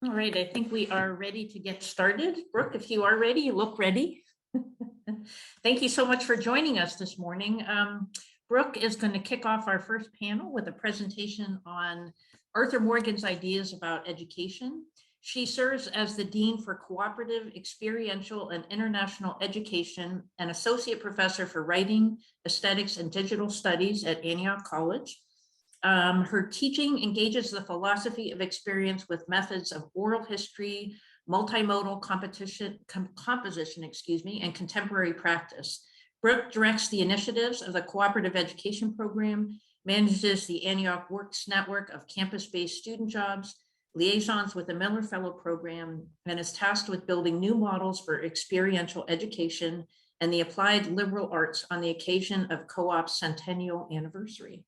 All right, I think we are ready to get started. Brooke, if you are ready, you look ready. Thank you so much for joining us this morning. Brooke is going to kick off our first panel with a presentation on Arthur Morgan's ideas about education. She serves as the Dean for Cooperative, Experiential, and International Education and Associate Professor for Writing, Aesthetics, and Digital Studies at Antioch College. Her teaching engages the philosophy of experience with methods of oral history, multimodal composition, and contemporary practice. Brooke directs the initiatives of the Cooperative Education Program, manages the Antioch Works network of campus-based student jobs, liaisons with the Miller Fellow Program, and is tasked with building new models for experiential education and the applied liberal arts on the occasion of Co-op's centennial anniversary.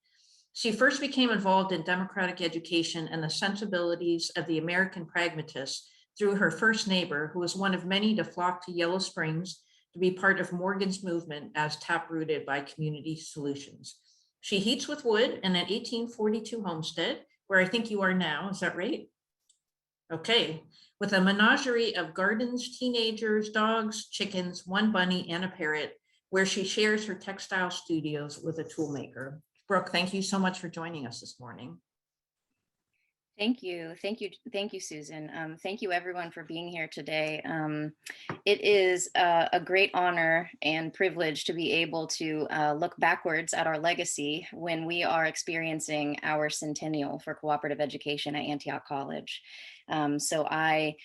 She first became involved in democratic education and the sensibilities of the American pragmatists through her first neighbor, who was one of many to flock to Yellow Springs to be part of Morgan's movement as taprooted by community solutions. She heats with wood in an 1842 homestead, where I think you are now, is that right? Okay, with a menagerie of gardens, teenagers, dogs, chickens, one bunny, and a parrot, where she shares her textile studios with a toolmaker. Brooke, thank you so much for joining us this morning. Thank you. Thank you, Susan. Thank you everyone for being here today. It is a great honor and privilege to be able to look backwards at our legacy when we are experiencing our centennial for cooperative education at Antioch College. So I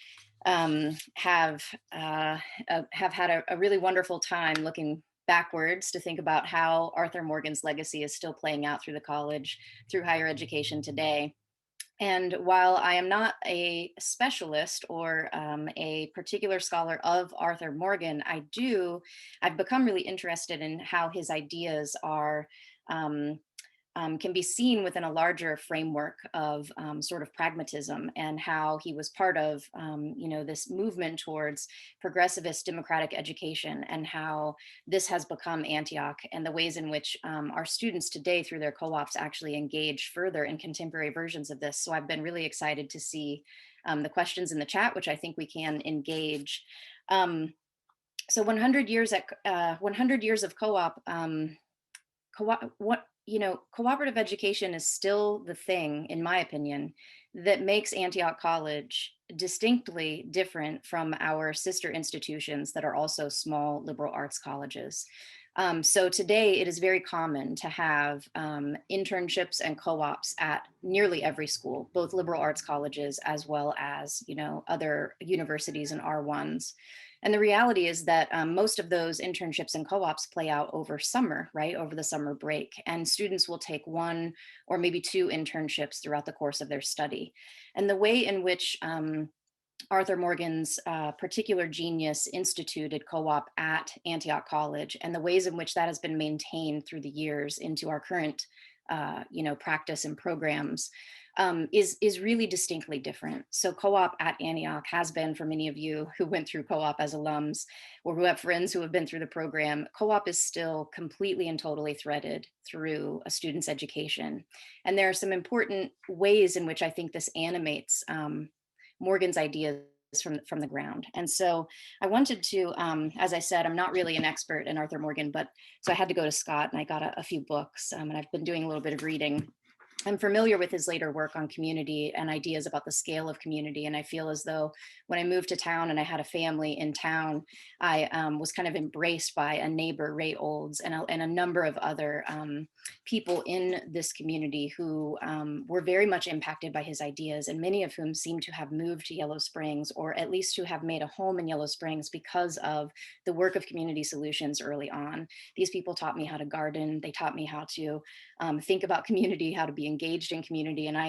have had a really wonderful time looking backwards to think about how Arthur Morgan's legacy is still playing out through the college, through higher education today. And while I am not a specialist or a particular scholar of Arthur Morgan, I've become really interested in how his ideas are can be seen within a larger framework of sort of pragmatism, and how he was part of, this movement towards progressivist democratic education, and how this has become Antioch, and the ways in which our students today through their co-ops actually engage further in contemporary versions of this. So I've been really excited to see the questions in the chat, which I think we can engage. So 100 years of co-op, cooperative education is still the thing, in my opinion, that makes Antioch College distinctly different from our sister institutions that are also small liberal arts colleges. So today it is very common to have internships and co-ops at nearly every school, both liberal arts colleges as well as, other universities and R1s. And the reality is that most of those internships and co-ops play out over summer, right, over the summer break. And students will take one or maybe two internships throughout the course of their study. And the way in which Arthur Morgan's particular genius instituted co-op at Antioch College, and the ways in which that has been maintained through the years into our current practice and programs is really distinctly different. So co-op at Antioch has been, for many of you who went through co-op as alums or who have friends who have been through the program, co-op is still completely and totally threaded through a student's education. And there are some important ways in which I think this animates Morgan's ideas from the ground. And so I wanted to, as I said, I'm not really an expert in Arthur Morgan, but so I had to go to Scott and I got a few books, and I've been doing a little bit of reading. I'm familiar with his later work on community and ideas about the scale of community. And I feel as though when I moved to town and I had a family in town, I was kind of embraced by a neighbor, Ray Olds, and a number of other people in this community who were very much impacted by his ideas, and many of whom seem to have moved to Yellow Springs, or at least to have made a home in Yellow Springs because of the work of community solutions early on. These people taught me how to garden. They taught me how to think about community, how to be engaged in community. And I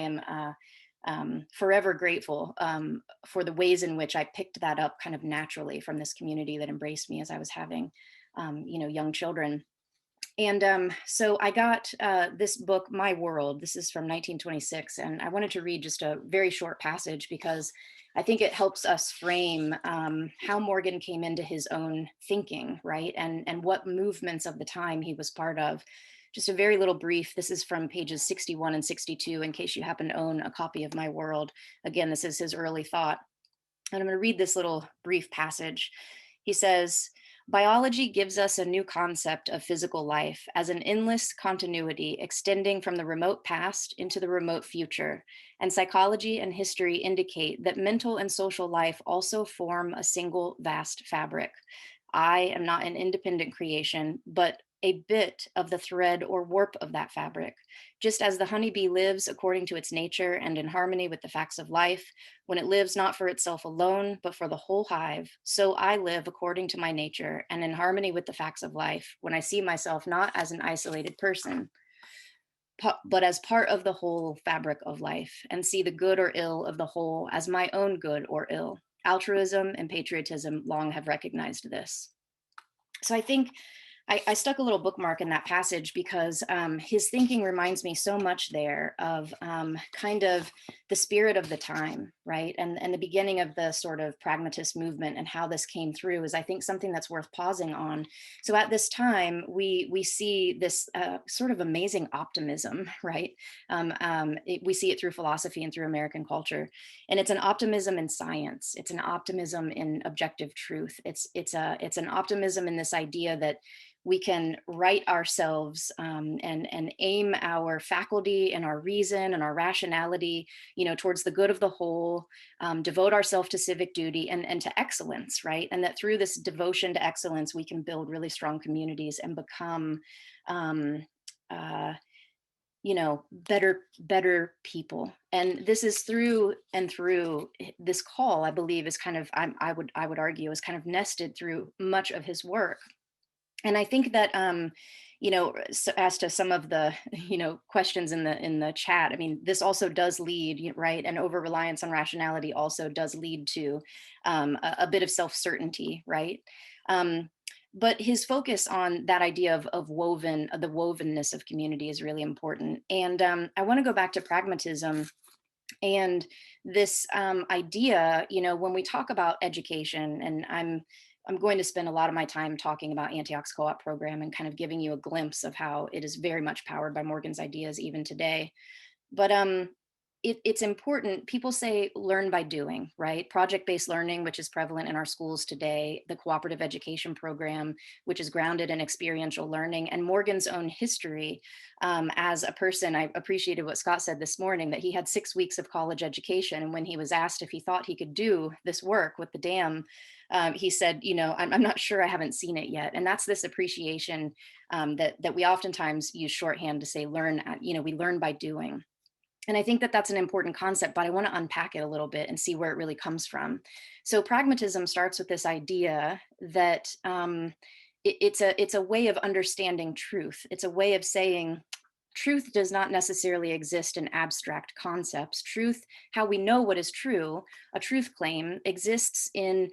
am forever grateful for the ways in which I picked that up kind of naturally from this community that embraced me as I was having, young children. And so I got this book, My World. This is from 1926. And I wanted to read just a very short passage because I think it helps us frame how Morgan came into his own thinking, right? And what movements of the time he was part of just a very little brief. This is from pages 61 and 62, in case you happen to own a copy of My World. Again, this is his early thought. And I'm going to read this little brief passage. He says, biology gives us a new concept of physical life as an endless continuity extending from the remote past into the remote future. And psychology and history indicate that mental and social life also form a single vast fabric. I am not an independent creation, but a bit of the thread or warp of that fabric. Just as the honeybee lives according to its nature and in harmony with the facts of life, when it lives not for itself alone, but for the whole hive, so I live according to my nature and in harmony with the facts of life, when I see myself not as an isolated person, but as part of the whole fabric of life, and see the good or ill of the whole as my own good or ill. Altruism and patriotism long have recognized this. So I think I stuck a little bookmark in that passage because his thinking reminds me so much there of kind of the spirit of the time, right? And the beginning of the sort of pragmatist movement and how this came through is, I think, something that's worth pausing on. So at this time, we see this sort of amazing optimism, right? We see it through philosophy and through American culture. And it's an optimism in science. It's an optimism in objective truth. It's an optimism in this idea that we can right ourselves and aim our faculty and our reason and our rationality, towards the good of the whole, devote ourselves to civic duty and to excellence, right? And that through this devotion to excellence, we can build really strong communities and become, better people. And this is through this call, I believe, is kind of, I would argue, is kind of nested through much of his work. And I think that, as to some of the, questions in the chat, I mean, this also does lead, right? And over reliance on rationality also does lead to a bit of self-certainty, right? But his focus on that idea of the wovenness of community is really important. And I want to go back to pragmatism and this idea, when we talk about education, and I'm going to spend a lot of my time talking about Antioch's co-op program and kind of giving you a glimpse of how it is very much powered by Morgan's ideas even today. But it's important. People say learn by doing, right? Project-based learning, which is prevalent in our schools today, the cooperative education program, which is grounded in experiential learning, and Morgan's own history as a person. I appreciated what Scott said this morning, that he had 6 weeks of college education. And when he was asked if he thought he could do this work with the dam, he said, I'm not sure, I haven't seen it yet. And that's this appreciation that we oftentimes use shorthand to say learn, we learn by doing. And I think that that's an important concept, but I want to unpack it a little bit and see where it really comes from. So pragmatism starts with this idea that it's a way of understanding truth. It's a way of saying truth does not necessarily exist in abstract concepts. Truth, how we know what is true, a truth claim, exists in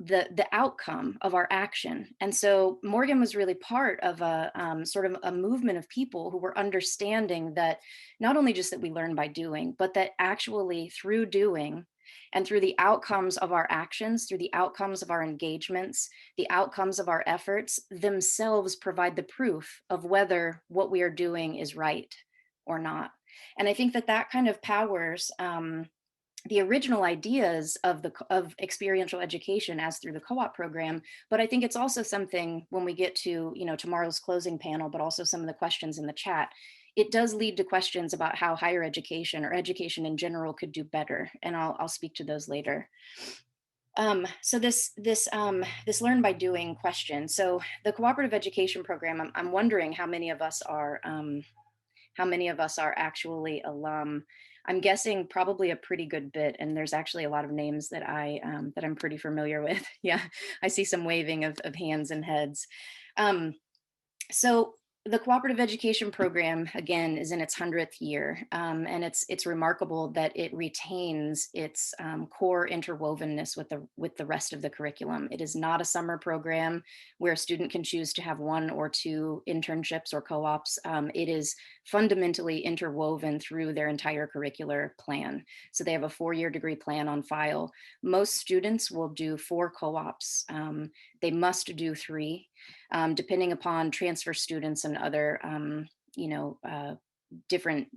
the outcome of our action. And so Morgan was really part of a sort of a movement of people who were understanding that not only just that we learn by doing, but that actually through doing and through the outcomes of our actions, through the outcomes of our engagements, the outcomes of our efforts themselves provide the proof of whether what we are doing is right or not. And I think that that kind of powers the original ideas of experiential education as through the co-op program. But I think it's also something, when we get to tomorrow's closing panel, but also some of the questions in the chat, it does lead to questions about how higher education or education in general could do better. And I'll speak to those later. So this learn by doing question. So the cooperative education program, I'm wondering how many of us are actually alum. I'm guessing probably a pretty good bit, and there's actually a lot of names that I'm pretty familiar with. Yeah, I see some waving of hands and heads. So the cooperative education program, again, is in its 100th year, and it's remarkable that it retains its core interwovenness with the rest of the curriculum. It is not a summer program where a student can choose to have 1 or 2 internships or co-ops. It is fundamentally interwoven through their entire curricular plan. So they have a 4-year degree plan on file. Most students will do 4 co-ops. They must do 3. depending upon transfer students and other, different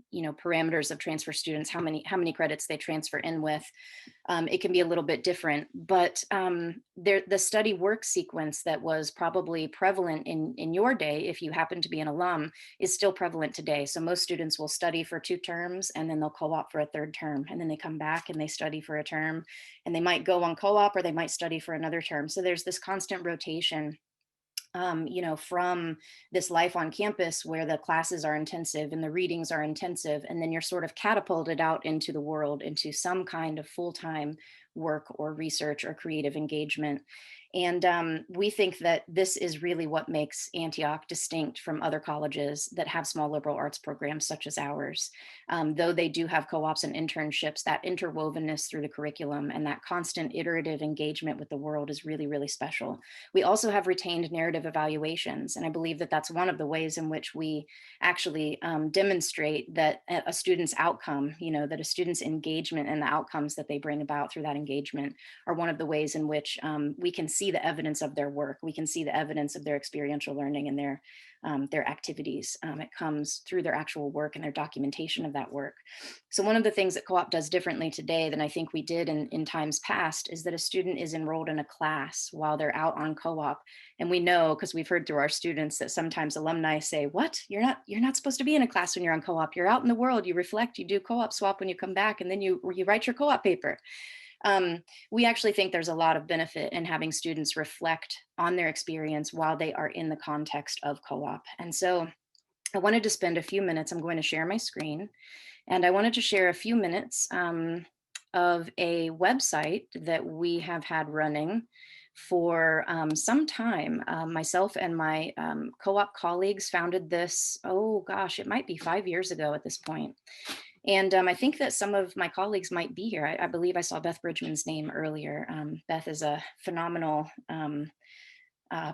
parameters of transfer students, how many credits they transfer in with. It can be a little bit different, but the study work sequence that was probably prevalent in your day, if you happen to be an alum, is still prevalent today. So most students will study for 2 terms and then they'll co-op for a 3rd term, and then they come back and they study for a term, and they might go on co-op or they might study for another term. So there's this constant rotation, from this life on campus where the classes are intensive and the readings are intensive, and then you're sort of catapulted out into the world, into some kind of full-time work or research or creative engagement. And we think that this is really what makes Antioch distinct from other colleges that have small liberal arts programs such as ours. Though they do have co-ops and internships, that interwovenness through the curriculum and that constant iterative engagement with the world is really, really special. We also have retained narrative evaluations, and I believe that that's one of the ways in which we actually demonstrate that a student's outcome, that a student's engagement and the outcomes that they bring about through that engagement are one of the ways in which we can see the evidence of their work. We can see the evidence of their experiential learning and their activities. It comes through their actual work and their documentation of that work. So one of the things that co-op does differently today than I think we did in times past is that a student is enrolled in a class while they're out on co-op. And we know, because we've heard through our students, that sometimes alumni say, what? You're not supposed to be in a class when you're on co-op. You're out in the world, you reflect, you do co-op swap when you come back, and then you write your co-op paper. We actually think there's a lot of benefit in having students reflect on their experience while they are in the context of co-op. And so I wanted to spend a few minutes, I'm going to share my screen, and I wanted to share a few minutes of a website that we have had running for some time. Myself and my co-op colleagues founded this, oh gosh, it might be 5 years ago at this point. And I think that some of my colleagues might be here. I believe I saw Beth Bridgman's name earlier. Beth is a phenomenal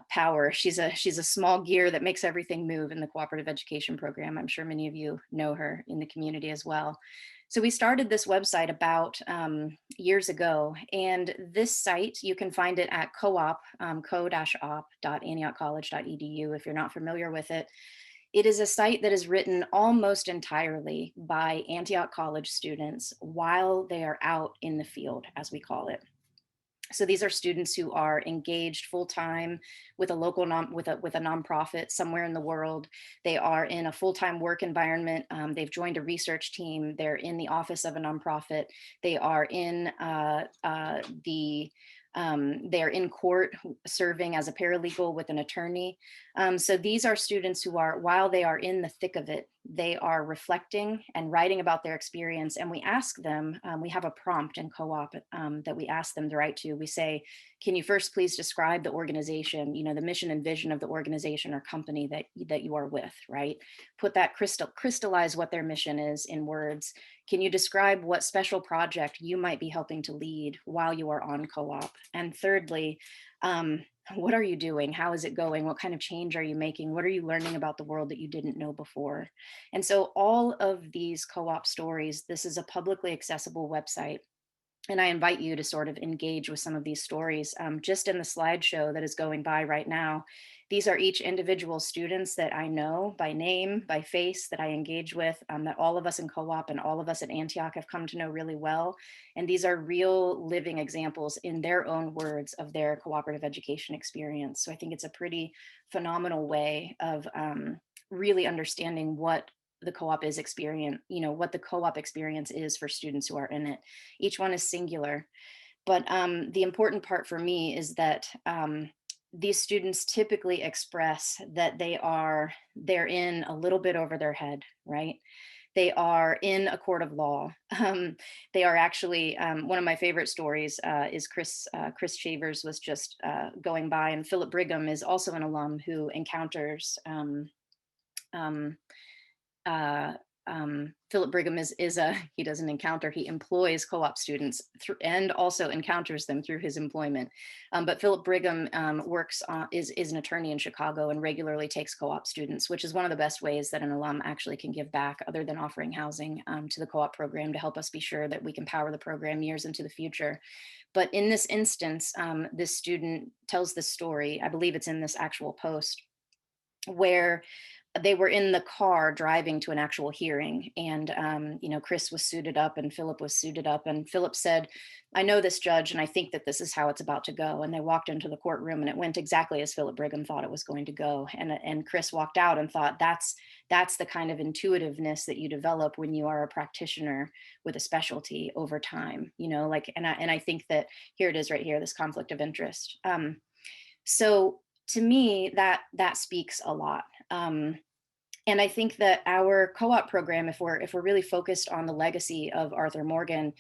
power. She's a small gear that makes everything move in the cooperative education program. I'm sure many of you know her in the community as well. So we started this website about years ago, and this site, you can find it at co-op, co-op.antiochcollege.edu if you're not familiar with it. It is a site that is written almost entirely by Antioch College students while they are out in the field, as we call it. So these are students who are engaged full-time with a local with a nonprofit somewhere in the world. They are in a full-time work environment. They've joined a research team. They're in the office of a nonprofit. They are in they're in court serving as a paralegal with an attorney. So these are students who are, while they are in the thick of it, they are reflecting and writing about their experience. And we ask them, we have a prompt in co-op that we ask them to write to. We say, can you first please describe the organization, the mission and vision of the organization or company that you are with, right? Put that crystallize what their mission is in words. Can you describe what special project you might be helping to lead while you are on co-op? And thirdly, what are you doing? How is it going? What kind of change are you making? What are you learning about the world that you didn't know before? And so all of these co-op stories, this is a publicly accessible website. And I invite you to sort of engage with some of these stories. Just in the slideshow that is going by right now, these are each individual students that I know by name, by face, that I engage with, that all of us in co-op and all of us at Antioch have come to know really well. And these are real living examples in their own words of their cooperative education experience. So I think it's a pretty phenomenal way of really understanding what the co-op is experience, what the co-op experience is for students who are in it. Each one is singular. But the important part for me is that these students typically express that they're in a little bit over their head, right? They are in a court of law. They are actually, one of my favorite stories is Chris Shavers was just going by, and Philip Brigham is also an alum who encounters Philip Brigham he doesn't encounter, he employs co-op students and also encounters them through his employment. But Philip Brigham is an attorney in Chicago and regularly takes co-op students, which is one of the best ways that an alum actually can give back, other than offering housing, to the co-op program, to help us be sure that we can power the program years into the future. But in this instance, this student tells the story, I believe it's in this actual post, where they were in the car driving to an actual hearing, and Chris was suited up and Philip was suited up, and Philip said, "I know this, judge, and I think that this is how it's about to go." And they walked into the courtroom and it went exactly as Philip Brigham thought it was going to go. And Chris walked out and thought, that's the kind of intuitiveness that you develop when you are a practitioner with a specialty over time, and I think that here it is right here, this conflict of interest. So to me, that speaks a lot. And I think that our co-op program, if we're really focused on the legacy of Arthur Morgan,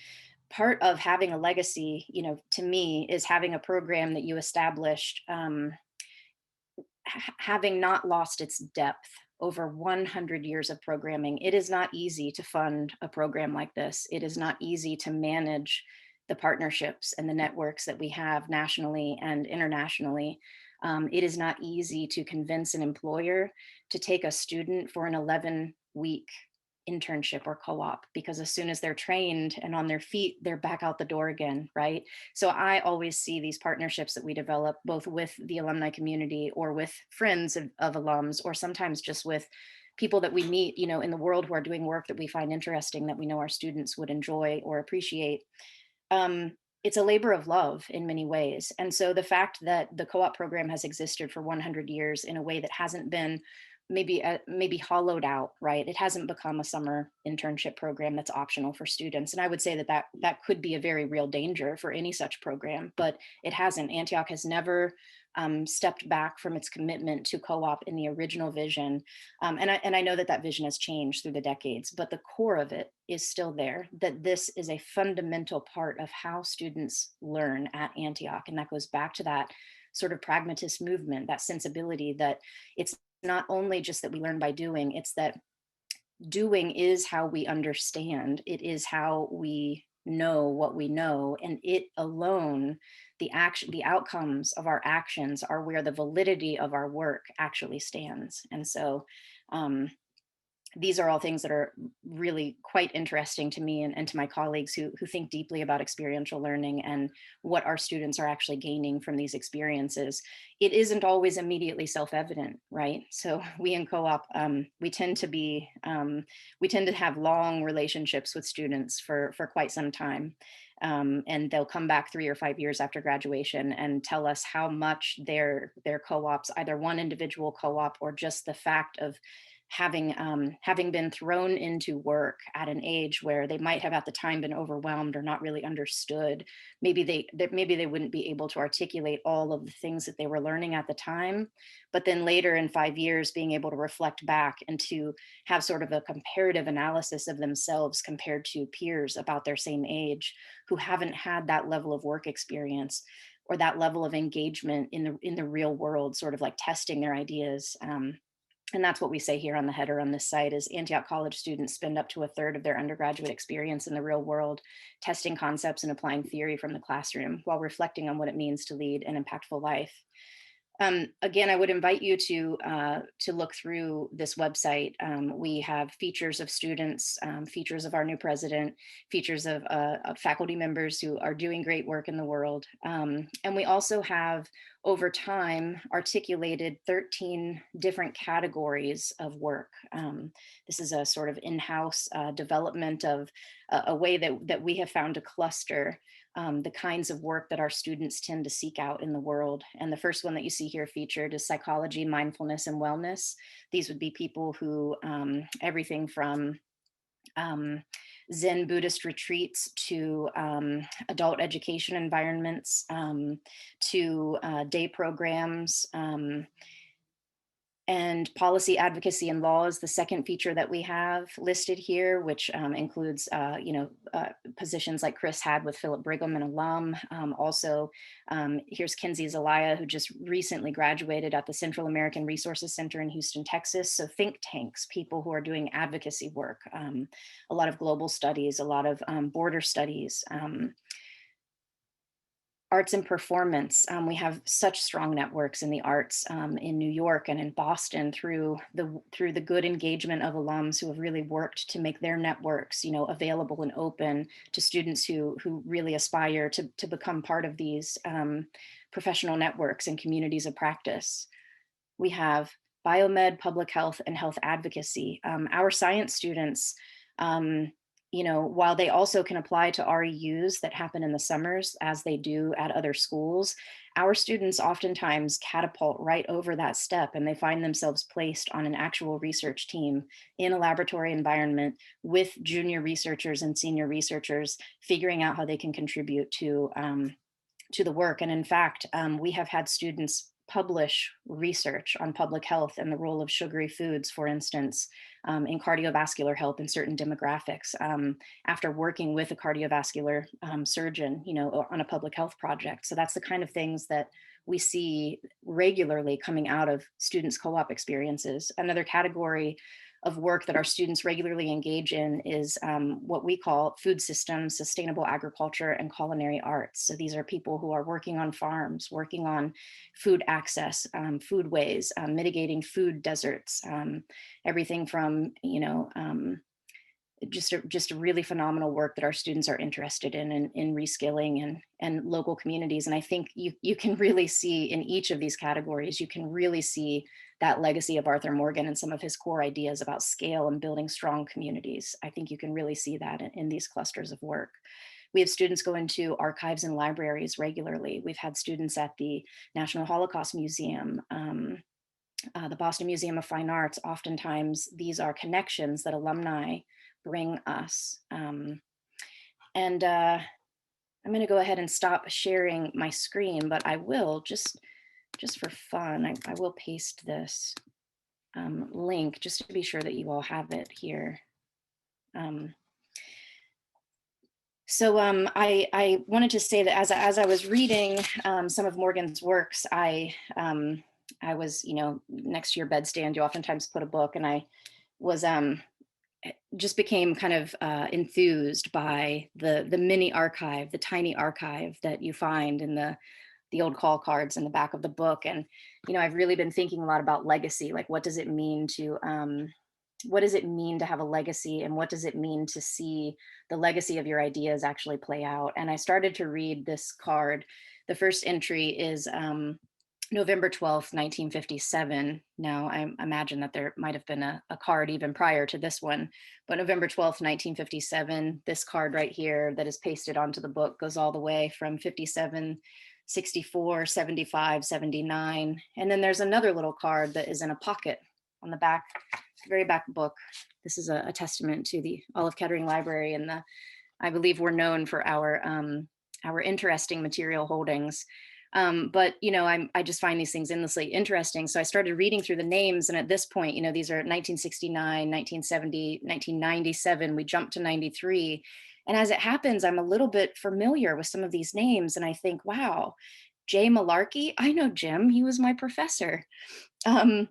part of having a legacy, to me, is having a program that you established, having not lost its depth over 100 years of programming. It is not easy to fund a program like this. It is not easy to manage the partnerships and the networks that we have nationally and internationally. It is not easy to convince an employer to take a student for an 11-week internship or co-op, because as soon as they're trained and on their feet, they're back out the door again, right? So I always see these partnerships that we develop, both with the alumni community or with friends of alums, or sometimes just with people that we meet, in the world, who are doing work that we find interesting, that we know our students would enjoy or appreciate. It's a labor of love in many ways. And so the fact that the co-op program has existed for 100 years in a way that hasn't been maybe hollowed out, right? It hasn't become a summer internship program that's optional for students. And I would say that could be a very real danger for any such program, but it hasn't. Antioch has never stepped back from its commitment to co-op in the original vision. And I know that vision has changed through the decades, but the core of it is still there, that this is a fundamental part of how students learn at Antioch. And that goes back to that sort of pragmatist movement, that sensibility that it's not only just that we learn by doing, it's that doing is how we understand. It is how we know what we know, and it alone, the outcomes of our actions are where the validity of our work actually stands. And so these are all things that are really quite interesting to me and to my colleagues who think deeply about experiential learning and what our students are actually gaining from these experiences. It isn't always immediately self-evident, right? So we in co-op, we tend to have long relationships with students for quite some time. And they'll come back 3 or 5 years after graduation and tell us how much their co-ops, either one individual co-op or just the fact of having been thrown into work at an age where they might have at the time been overwhelmed or not really understood. Maybe they wouldn't be able to articulate all of the things that they were learning at the time, but then later in 5 years, being able to reflect back and to have sort of a comparative analysis of themselves compared to peers about their same age who haven't had that level of work experience or that level of engagement in the real world, sort of like testing their ideas. And that's what we say here on the header on this site is Antioch College students spend up to a third of their undergraduate experience in the real world, testing concepts and applying theory from the classroom while reflecting on what it means to lead an impactful life. Again, I would invite you to look through this website. We have features of students, features of our new president, features of faculty members who are doing great work in the world. And we also have, over time, articulated 13 different categories of work. This is a sort of in-house development of a way that we have found to cluster the kinds of work that our students tend to seek out in the world. And the first one that you see here featured is psychology, mindfulness, and wellness. These would be people who, everything from Zen Buddhist retreats to adult education environments, to day programs, And policy advocacy and law is the second feature that we have listed here, which includes, positions like Chris had with Philip Brigham, an alum. Also, here's Kinsey Zelaya, who just recently graduated at the Central American Resources Center in Houston, Texas. So think tanks, people who are doing advocacy work, a lot of global studies, a lot of border studies, arts and performance. We have such strong networks in the arts in New York and in Boston through the good engagement of alums who have really worked to make their networks, available and open to students who really aspire to become part of these professional networks and communities of practice. We have biomed, public health, and health advocacy. Our science students, while they also can apply to REUs that happen in the summers as they do at other schools, our students oftentimes catapult right over that step and they find themselves placed on an actual research team in a laboratory environment with junior researchers and senior researchers, figuring out how they can contribute to the work. And in fact, we have had students publish research on public health and the role of sugary foods, for instance, in cardiovascular health in certain demographics, after working with a cardiovascular surgeon, on a public health project. So that's the kind of things that we see regularly coming out of students' co-op experiences. Another category of work that our students regularly engage in is what we call food systems, sustainable agriculture, and culinary arts. So these are people who are working on farms, working on food access, foodways, mitigating food deserts, everything from, just a really phenomenal work that our students are interested in reskilling and local communities. And I think you can really see in each of these categories, you can really see that legacy of Arthur Morgan and some of his core ideas about scale and building strong communities. I think you can really see that in these clusters of work. We have students go into archives and libraries regularly. We've had students at the National Holocaust Museum, the Boston Museum of Fine Arts. Oftentimes, these are connections that alumni bring us. I'm going to go ahead and stop sharing my screen, but I will just for fun, I will paste this link just to be sure that you all have it here. I wanted to say that as I was reading some of Morgan's works, I was, next to your bedstand, you oftentimes put a book, and I was just became kind of enthused by the mini archive, the tiny archive that you find in the old call cards in the back of the book. And, I've really been thinking a lot about legacy, like what does it mean to have a legacy, and what does it mean to see the legacy of your ideas actually play out? And I started to read this card. The first entry is November 12th, 1957. Now, I imagine that there might have been a card even prior to this one, but November 12th, 1957, this card right here that is pasted onto the book goes all the way from 57, 64, 75, 79. And then there's another little card that is in a pocket on the back, very back book. This is a testament to the Olive Kettering Library, and I believe we're known for our interesting material holdings. But I just find these things endlessly interesting. So I started reading through the names, and at this point, these are 1969, 1970, 1997. We jumped to 93. And as it happens, I'm a little bit familiar with some of these names, and I think, wow, Jay Malarkey, I know Jim, he was my professor. I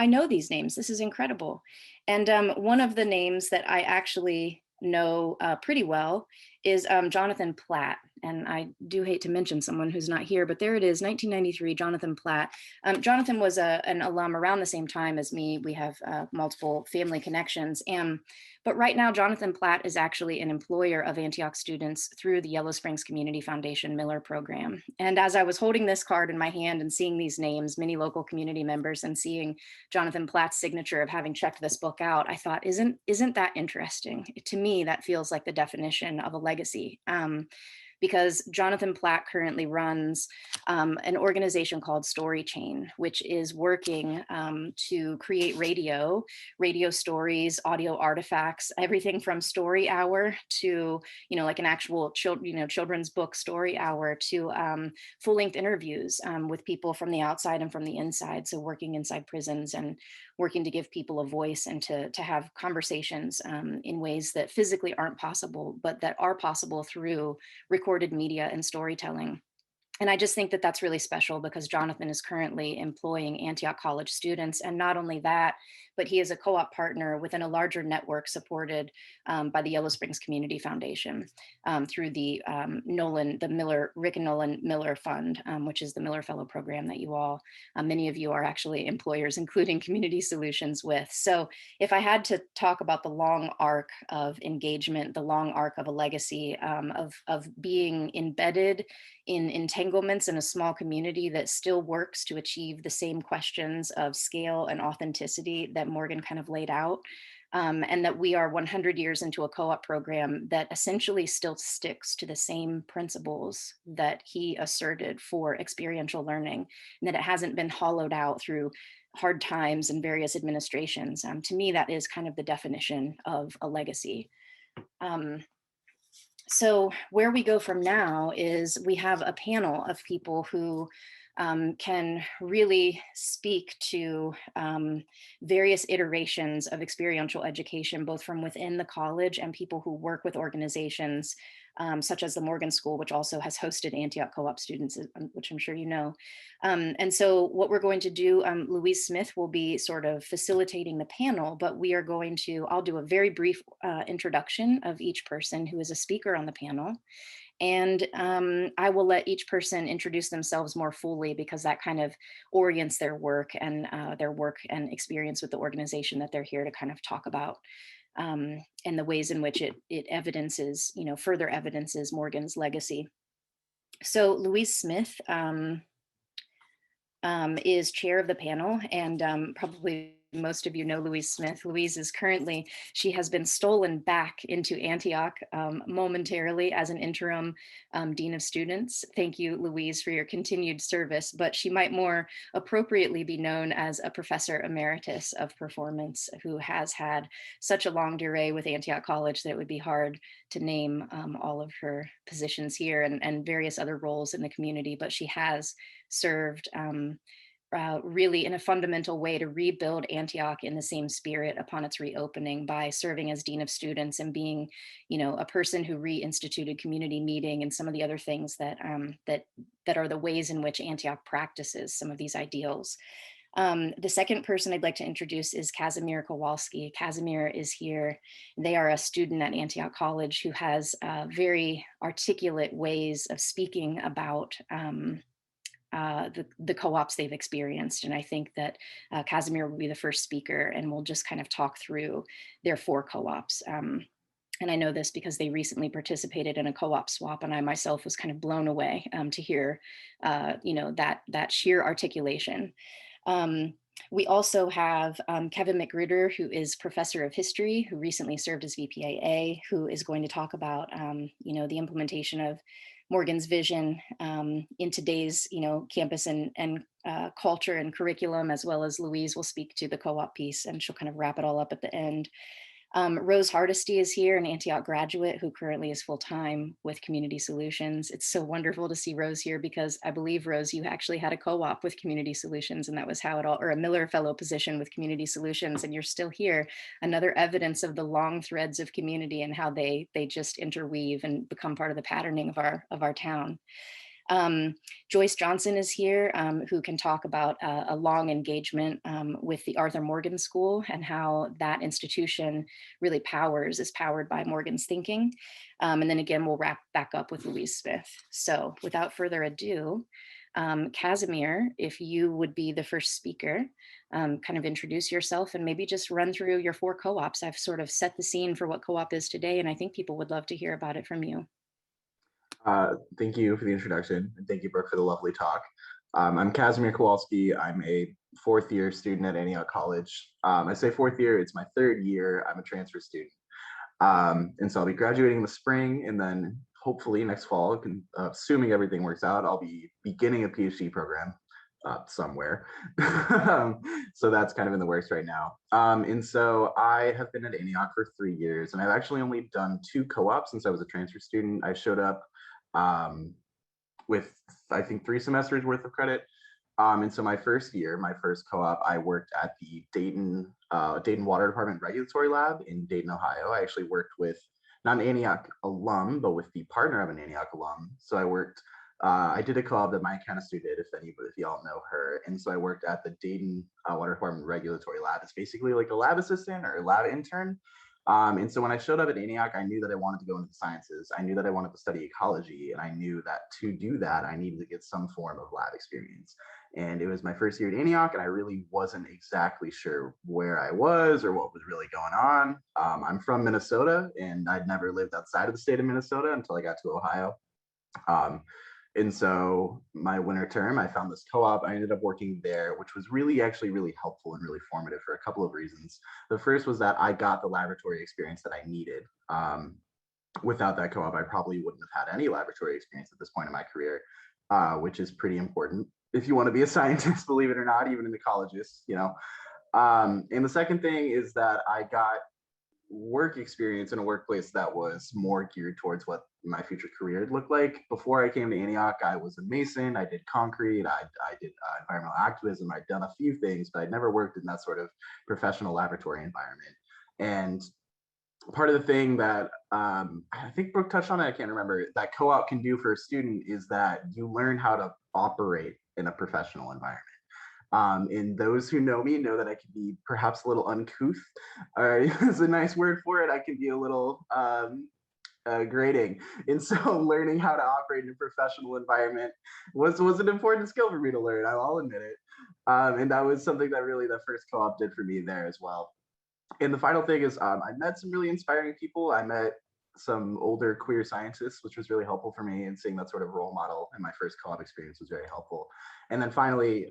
know these names. This is incredible. And one of the names that I actually know pretty well is Jonathan Platt. And I do hate to mention someone who's not here, but there it is, 1993, Jonathan Platt. Jonathan was an alum around the same time as me. We have multiple family connections. But right now, Jonathan Platt is actually an employer of Antioch students through the Yellow Springs Community Foundation Miller program. And as I was holding this card in my hand and seeing these names, many local community members, and seeing Jonathan Platt's signature of having checked this book out, I thought, isn't that interesting? To me, that feels like the definition of a legacy. because Jonathan Platt currently runs an organization called Story Chain, which is working to create radio stories, audio artifacts, everything from story hour to, like an actual children's book story hour to full-length interviews with people from the outside and from the inside. So working inside prisons and working to give people a voice and to have conversations in ways that physically aren't possible, but that are possible through recorded media and storytelling. And I just think that that's really special because Jonathan is currently employing Antioch College students. And not only that, but he is a co-op partner within a larger network supported by the Yellow Springs Community Foundation through the Rick and Nolan Miller Fund, which is the Miller Fellow program that you all, many of you are actually employers, including Community Solutions with. So if I had to talk about the long arc of engagement, the long arc of a legacy of being embedded in entanglements in a small community that still works to achieve the same questions of scale and authenticity that Morgan kind of laid out, and that we are 100 years into a co-op program that essentially still sticks to the same principles that he asserted for experiential learning, and that it hasn't been hollowed out through hard times and various administrations. To me, that is kind of the definition of a legacy. So where we go from now is we have a panel of people who can really speak to various iterations of experiential education, both from within the college and people who work with organizations such as the Morgan School, which also has hosted Antioch co-op students, which I'm sure you know. And so what we're going to do, Louise Smith will be sort of facilitating the panel, but we are going to, I'll do a very brief introduction of each person who is a speaker on the panel. And I will let each person introduce themselves more fully because that kind of orients their work and experience with the organization that they're here to kind of talk about, and the ways in which it evidences, further evidences Morgan's legacy. So Louise Smith is chair of the panel, and probably most of you know Louise Smith. Louise is currently, she has been stolen back into Antioch momentarily as an interim Dean of Students. Thank you, Louise, for your continued service, but she might more appropriately be known as a Professor Emeritus of Performance who has had such a long durée with Antioch College that it would be hard to name all of her positions here and various other roles in the community, but she has served really in a fundamental way to rebuild Antioch in the same spirit upon its reopening by serving as Dean of Students and being, a person who reinstituted community meeting and some of the other things that are the ways in which Antioch practices some of these ideals. The second person I'd like to introduce is Kasamir Kowalski. Cazimir is here. They are a student at Antioch College who has very articulate ways of speaking about the co-ops they've experienced. And I think that Cazimir will be the first speaker and we'll just kind of talk through their 4 co-ops. And I know this because they recently participated in a co-op swap and I myself was kind of blown away to hear, that sheer articulation. We also have Kevin McGruder, who is professor of history, who recently served as VPAA, who is going to talk about, the implementation of Morgan's vision in today's, campus and culture and curriculum, as well as Louise will speak to the co-op piece and she'll kind of wrap it all up at the end. Rose Hardesty is here, an Antioch graduate who currently is full-time with Community Solutions. It's so wonderful to see Rose here because I believe, Rose, you actually had a co-op with Community Solutions and that was how it all, or a Miller Fellow position with Community Solutions, and you're still here. Another evidence of the long threads of community and how they just interweave and become part of the patterning of our town. Joyce Johnson is here, who can talk about a long engagement with the Arthur Morgan School and how that institution really is powered by Morgan's thinking. And then again, we'll wrap back up with Louise Smith. So without further ado, Cazimir, if you would be the first speaker, kind of introduce yourself and maybe just run through your 4 co-ops. I've sort of set the scene for what co-op is today, and I think people would love to hear about it from you. Thank you for the introduction, and thank you, Brooke, for the lovely talk. I'm Kasamir Kowalski. I'm a 4th year student at Antioch College. I say 4th year, it's my 3rd year. I'm a transfer student. And so I'll be graduating in the spring and then hopefully next fall, assuming everything works out, I'll be beginning a PhD program somewhere. So that's kind of in the works right now. And so I have been at Antioch for 3 years, and I've actually only done 2 co-ops since I was a transfer student. I showed up with, I think, 3 semesters worth of credit. And so my first year, my first co-op, I worked at the Dayton Water Department Regulatory Lab in Dayton, Ohio. I actually worked with not an Antioch alum, but with the partner of an Antioch alum. So I did a co-op that Maya Canistu did, if y'all know her. And so I worked at the Dayton Water Department Regulatory Lab. It's basically like a lab assistant or a lab intern. And so when I showed up at Antioch, I knew that I wanted to go into the sciences. I knew that I wanted to study ecology, and I knew that to do that, I needed to get some form of lab experience. And it was my first year at Antioch, and I really wasn't exactly sure where I was or what was really going on. I'm from Minnesota, and I'd never lived outside of the state of Minnesota until I got to Ohio. And so my winter term, I found this co-op. I ended up working there, which was actually really helpful and really formative for a couple of reasons. The first was that I got the laboratory experience that I needed. Without that co-op, I probably wouldn't have had any laboratory experience at this point in my career, which is pretty important if you want to be a scientist, believe it or not, even in the colleges, you know. And the second thing is that I got work experience in a workplace that was more geared towards what my future career would look like. Before I came to Antioch, I was a mason. I did concrete. I did environmental activism. I'd done a few things, but I'd never worked in that sort of professional laboratory environment. And part of the thing that I think Brooke touched on it, I can't remember, that co-op can do for a student is that you learn how to operate in a professional environment. And those who know me know that I can be perhaps a little uncouth. Is a nice word for it. I can be a little grating. And so learning how to operate in a professional environment was an important skill for me to learn, I'll admit it. And that was something that really the first co-op did for me there as well. And the final thing is I met some really inspiring people. I met some older queer scientists, which was really helpful for me, and seeing that sort of role model in my first co-op experience was very helpful. And then finally,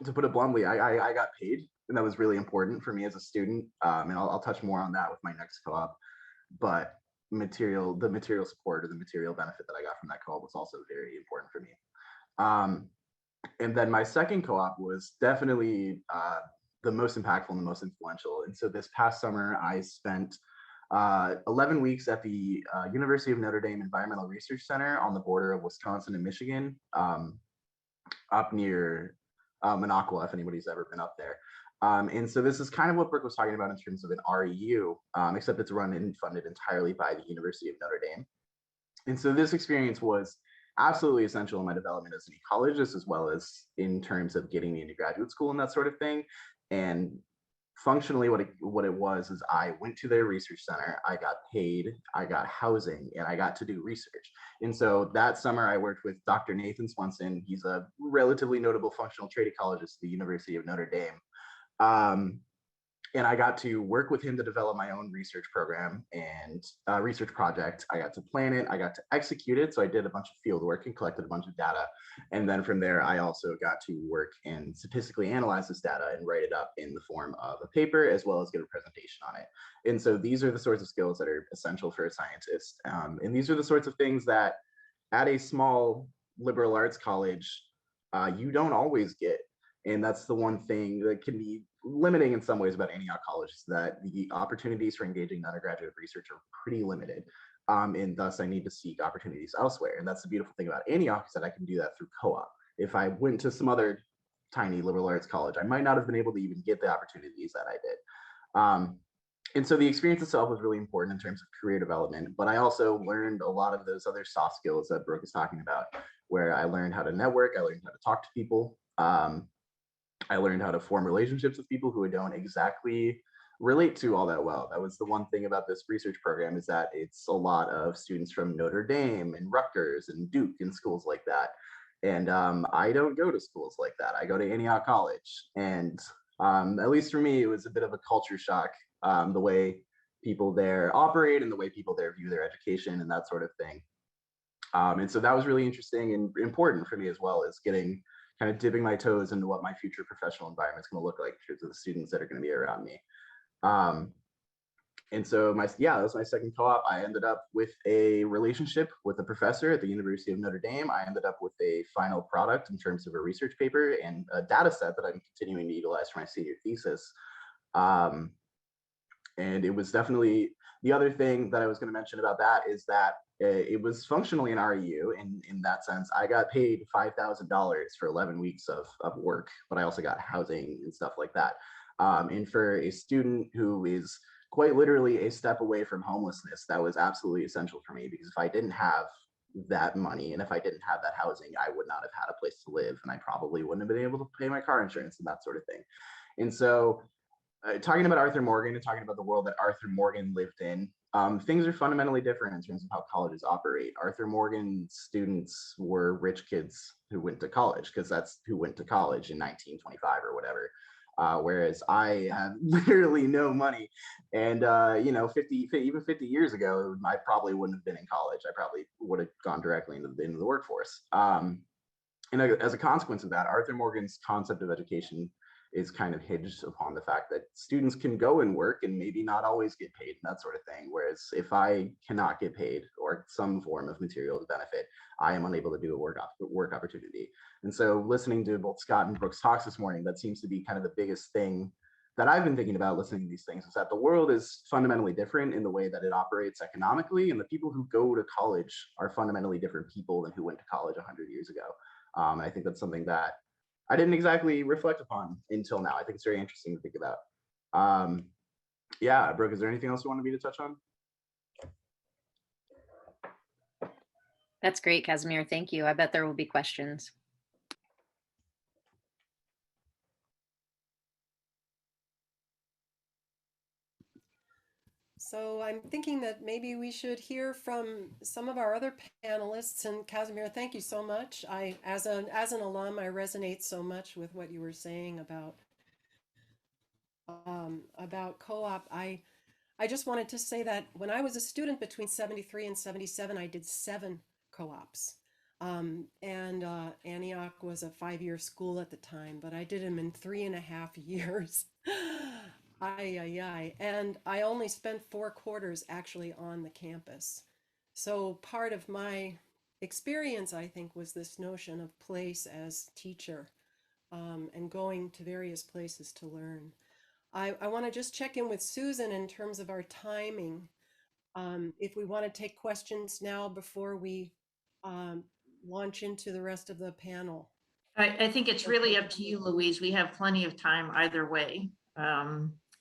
to put it bluntly, I got paid, and that was really important for me as a student. And I'll touch more on that with my next co-op. But the material support or the material benefit that I got from that co-op was also very important for me. And then my second co-op was definitely the most impactful and the most influential. And so this past summer, I spent 11 weeks at the University of Notre Dame Environmental Research Center on the border of Wisconsin and Michigan, up near Minocqua, if anybody's ever been up there. And so this is kind of what Brooke was talking about in terms of an REU, except it's run and funded entirely by the University of Notre Dame. And so this experience was absolutely essential in my development as an ecologist, as well as in terms of getting me into graduate school and that sort of thing. And functionally what it was is I went to their research center, I got paid, I got housing, and I got to do research. And so that summer I worked with Dr. Nathan Swenson. He's a relatively notable functional trait ecologist at the University of Notre Dame. And I got to work with him to develop my own research program and research project. I got to plan it, I got to execute it. So I did a bunch of field work and collected a bunch of data. And then from there, I also got to work and statistically analyze this data and write it up in the form of a paper, as well as give a presentation on it. And so these are the sorts of skills that are essential for a scientist. And these are the sorts of things that at a small liberal arts college, you don't always get. And that's the one thing that can be limiting in some ways about Antioch College, is that the opportunities for engaging in undergraduate research are pretty limited. And thus I need to seek opportunities elsewhere. And that's the beautiful thing about Antioch, is that I can do that through co-op. If I went to some other tiny liberal arts college, I might not have been able to even get the opportunities that I did. And so the experience itself was really important in terms of career development, but I also learned a lot of those other soft skills that Brooke is talking about, where I learned how to network, I learned how to talk to people. I learned how to form relationships with people who I don't exactly relate to all that well. That was the one thing about this research program, is that it's a lot of students from Notre Dame and Rutgers and Duke and schools like that. And I don't go to schools like that. I go to Antioch College. And at least for me, it was a bit of a culture shock, the way people there operate and the way people there view their education and that sort of thing. And so that was really interesting and important for me, as well as kind of dipping my toes into what my future professional environment is going to look like in terms of the students that are going to be around me. And so that was my second co-op. I ended up with a relationship with a professor at the University of Notre Dame. I ended up with a final product in terms of a research paper and a data set that I'm continuing to utilize for my senior thesis. And it was definitely, the other thing that I was going to mention about that is that it was functionally an REU. In that sense, I got paid $5,000 for 11 weeks of work, but I also got housing and stuff like that. And for a student who is quite literally a step away from homelessness, that was absolutely essential for me, because if I didn't have that money and if I didn't have that housing, I would not have had a place to live, and I probably wouldn't have been able to pay my car insurance and that sort of thing. And so talking about Arthur Morgan and talking about the world that Arthur Morgan lived in, things are fundamentally different in terms of how colleges operate. Arthur Morgan's students were rich kids who went to college, because that's who went to college in 1925 or whatever. Whereas I have literally no money, and even 50 years ago, I probably wouldn't have been in college. I probably would have gone directly into the workforce. And as a consequence of that, Arthur Morgan's concept of education is kind of hinged upon the fact that students can go and work and maybe not always get paid and that sort of thing. Whereas if I cannot get paid or some form of material benefit, I am unable to do a work opportunity. And so listening to both Scott and Brooke's talks this morning, that seems to be kind of the biggest thing that I've been thinking about listening to these things, is that the world is fundamentally different in the way that it operates economically. And the people who go to college are fundamentally different people than who went to college 100 years ago. And I think that's something that I didn't exactly reflect upon until now. I think it's very interesting to think about. Yeah, Brooke, is there anything else you wanted me to touch on? That's great, Cazimir. Thank you. I bet there will be questions. So I'm thinking that maybe we should hear from some of our other panelists. And Casimir, thank you so much. As an alum, I resonate so much with what you were saying about co-op. I just wanted to say that when I was a student between 73 and 77, I did 7 co-ops. And Antioch was a 5-year school at the time, but I did them in 3.5 years. And I only spent 4 quarters actually on the campus. So part of my experience, I think, was this notion of place as teacher, and going to various places to learn. I want to just check in with Susan in terms of our timing. If we want to take questions now before we launch into the rest of the panel. I think it's really up to you, Louise. We have plenty of time either way.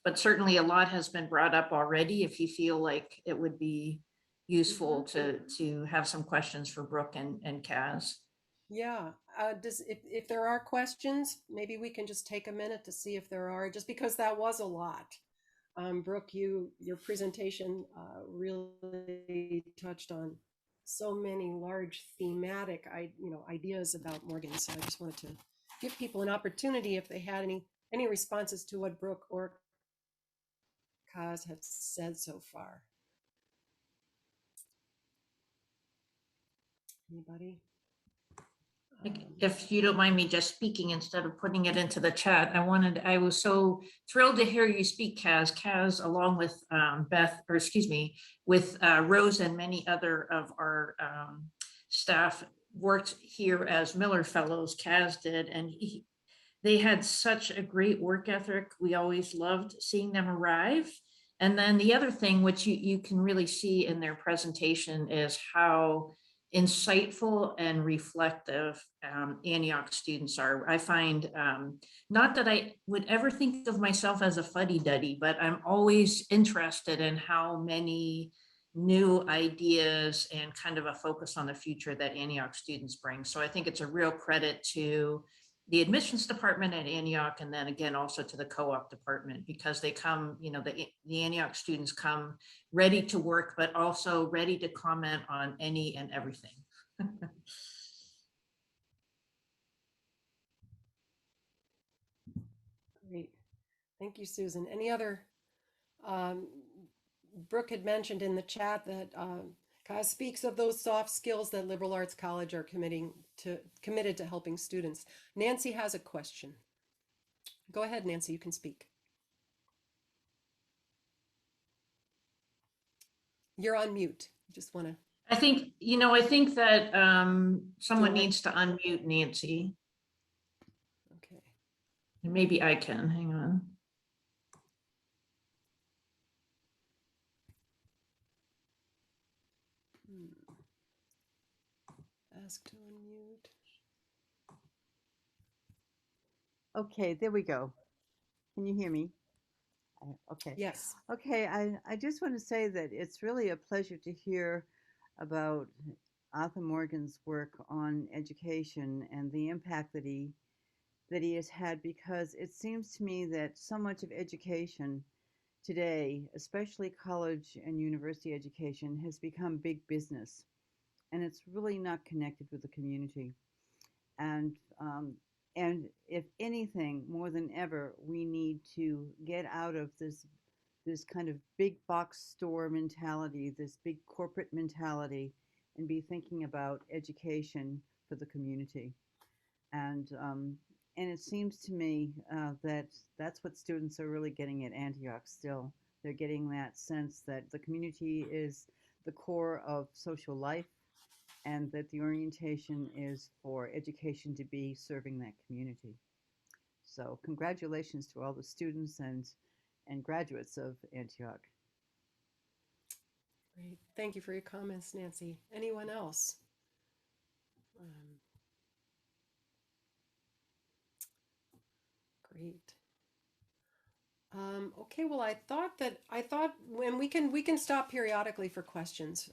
But certainly a lot has been brought up already. If you feel like it would be useful to have some questions for Brooke and Kaz. Yeah, if there are questions, maybe we can just take a minute to see if there are, just because that was a lot. Brooke, your presentation really touched on so many large thematic ideas about Morgan. So I just wanted to give people an opportunity if they had any responses to what Brooke or Kaz have said so far. Anybody? If you don't mind me just speaking instead of putting it into the chat, I was so thrilled to hear you speak, Kaz. Kaz, along with with Rose and many other of our staff, worked here as Miller Fellows. Kaz did, and they had such a great work ethic. We always loved seeing them arrive. And then the other thing, which you can really see in their presentation, is how insightful and reflective Antioch students are. I find, not that I would ever think of myself as a fuddy-duddy, but I'm always interested in how many new ideas and kind of a focus on the future that Antioch students bring. So I think it's a real credit to the admissions department at Antioch, and then again also to the co-op department, because they come, the Antioch students come ready to work, but also ready to comment on any and everything. Great. Thank you, Susan. Any other? Brooke had mentioned in the chat that Kaz speaks of those soft skills that liberal arts college are committed to helping students. Nancy has a question. Go ahead, Nancy, you can speak. You're on mute. You just want to. I think, I think that someone Do it. needs to unmute Nancy. Okay. And maybe I can, hang on. Ask to unmute. Okay, there we go. Can you hear me? Okay. Yes. Okay, I just want to say that it's really a pleasure to hear about Arthur Morgan's work on education and the impact that he has had, because it seems to me that so much of education today, especially college and university education, has become big business, and it's really not connected with the community. And if anything, more than ever, we need to get out of this kind of big box store mentality, this big corporate mentality, and be thinking about education for the community. And it seems to me that that's what students are really getting at Antioch still. They're getting that sense that the community is the core of social life, and that the orientation is for education to be serving that community. So congratulations to all the students and graduates of Antioch. Great. Thank you for your comments, Nancy. Anyone else? Great. Okay, well, I thought when we can stop periodically for questions,